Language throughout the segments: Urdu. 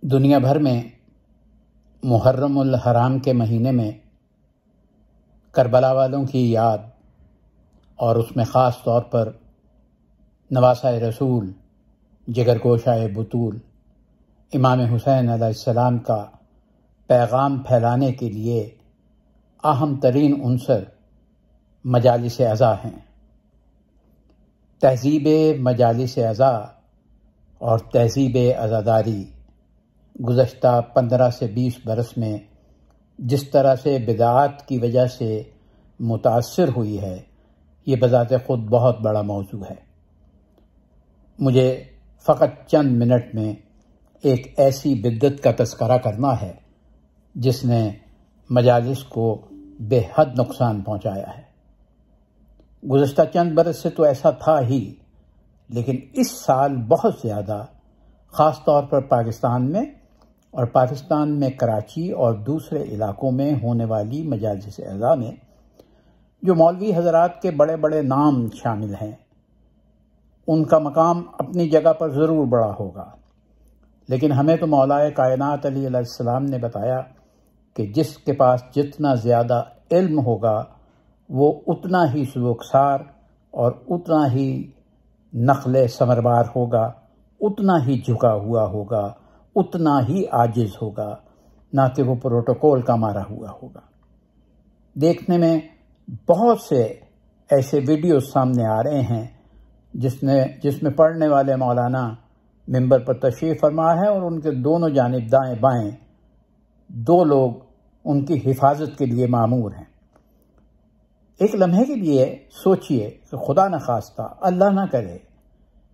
دنیا بھر میں محرم الحرام کے مہینے میں کربلا والوں کی یاد اور اس میں خاص طور پر نواسۂ رسول جگر گوشۂ بطول امام حسین علیہ السلام کا پیغام پھیلانے کے لیے اہم ترین عنصر مجالس عزا ہیں۔ تہذیب مجالس عزا اور تہذیب عزاداری گزشتہ 15 سے 20 برس میں جس طرح سے بدعات کی وجہ سے متاثر ہوئی ہے، یہ بذات خود بہت بڑا موضوع ہے۔ مجھے فقط چند منٹ میں ایک ایسی بدعت کا تذکرہ کرنا ہے جس نے مجالس کو بے حد نقصان پہنچایا ہے۔ گزشتہ چند برس سے تو ایسا تھا ہی، لیکن اس سال بہت زیادہ، خاص طور پر پاکستان میں کراچی اور دوسرے علاقوں میں ہونے والی مجالس عزا میں جو مولوی حضرات کے بڑے بڑے نام شامل ہیں، ان کا مقام اپنی جگہ پر ضرور بڑا ہوگا، لیکن ہمیں تو مولائے کائنات علیہ السلام نے بتایا کہ جس کے پاس جتنا زیادہ علم ہوگا وہ اتنا ہی سبکسار اور اتنا ہی نخل ثمربار ہوگا، اتنا ہی جھکا ہوا ہوگا، اتنا ہی عاجز ہوگا، نہ کہ وہ پروٹوکول کا مارا ہوا ہوگا۔ دیکھنے میں بہت سے ایسے ویڈیوز سامنے آ رہے ہیں جس میں پڑھنے والے مولانا ممبر پر تشریف فرما ہے اور ان کے دونوں جانب دائیں بائیں 2 لوگ ان کی حفاظت کے لیے مامور ہیں۔ ایک لمحے کے لیے سوچئے کہ خدا نخواستہ، اللہ نہ کرے،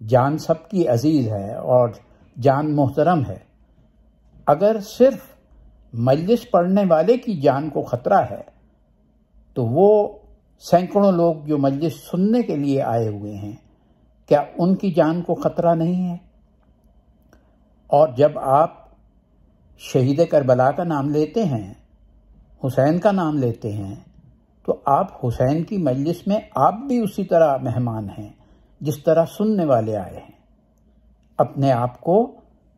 جان سب کی عزیز ہے اور جان محترم ہے، اگر صرف مجلس پڑھنے والے کی جان کو خطرہ ہے تو وہ سینکڑوں لوگ جو مجلس سننے کے لیے آئے ہوئے ہیں، کیا ان کی جان کو خطرہ نہیں ہے؟ اور جب آپ شہید کربلا کا نام لیتے ہیں، حسین کا نام لیتے ہیں، تو آپ حسین کی مجلس میں آپ بھی اسی طرح مہمان ہیں جس طرح سننے والے آئے ہیں۔ اپنے آپ کو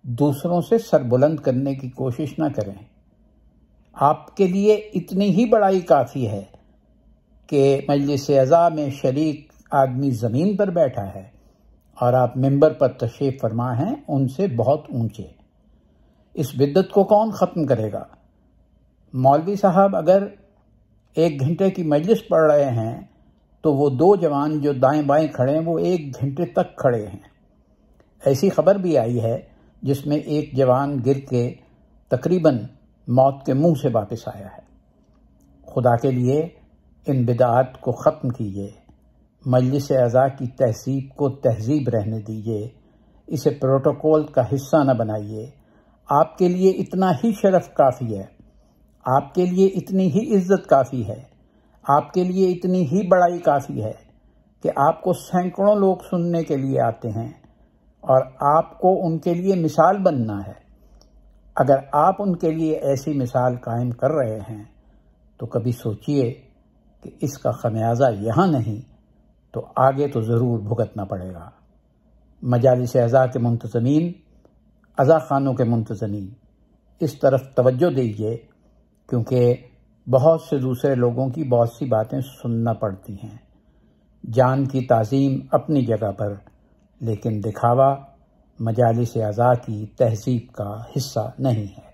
دوسروں سے سربلند کرنے کی کوشش نہ کریں۔ آپ کے لیے اتنی ہی بڑائی کافی ہے کہ مجلس عزا میں شریک آدمی زمین پر بیٹھا ہے اور آپ ممبر پر تشریف فرما ہیں ان سے بہت اونچے۔ اس بدعت کو کون ختم کرے گا؟ مولوی صاحب اگر 1 گھنٹے کی مجلس پڑھ رہے ہیں تو وہ 2 جوان جو دائیں بائیں کھڑے ہیں وہ 1 گھنٹے تک کھڑے ہیں۔ ایسی خبر بھی آئی ہے جس میں ایک جوان گر کے تقریباً موت کے منہ سے واپس آیا ہے۔ خدا کے لیے ان بدعات کو ختم کیجیے، مجلس عزا کی تہذیب کو تہذیب رہنے دیجیے، اسے پروٹوکول کا حصہ نہ بنائیے۔ آپ کے لیے اتنا ہی شرف کافی ہے، آپ کے لیے اتنی ہی عزت کافی ہے، آپ کے لیے اتنی ہی بڑائی کافی ہے کہ آپ کو سینکڑوں لوگ سننے کے لیے آتے ہیں اور آپ کو ان کے لیے مثال بننا ہے۔ اگر آپ ان کے لیے ایسی مثال قائم کر رہے ہیں تو کبھی سوچئے کہ اس کا خمیازہ یہاں نہیں تو آگے تو ضرور بھگتنا پڑے گا۔ مجالس عزا کے منتظمین، عزا خانوں کے منتظمین، اس طرف توجہ دیجیے، کیونکہ بہت سے دوسرے لوگوں کی بہت سی باتیں سننا پڑتی ہیں۔ جان کی تعظیم اپنی جگہ پر، لیکن دکھاوا مجالس عزا کی تہذیب کا حصہ نہیں ہے۔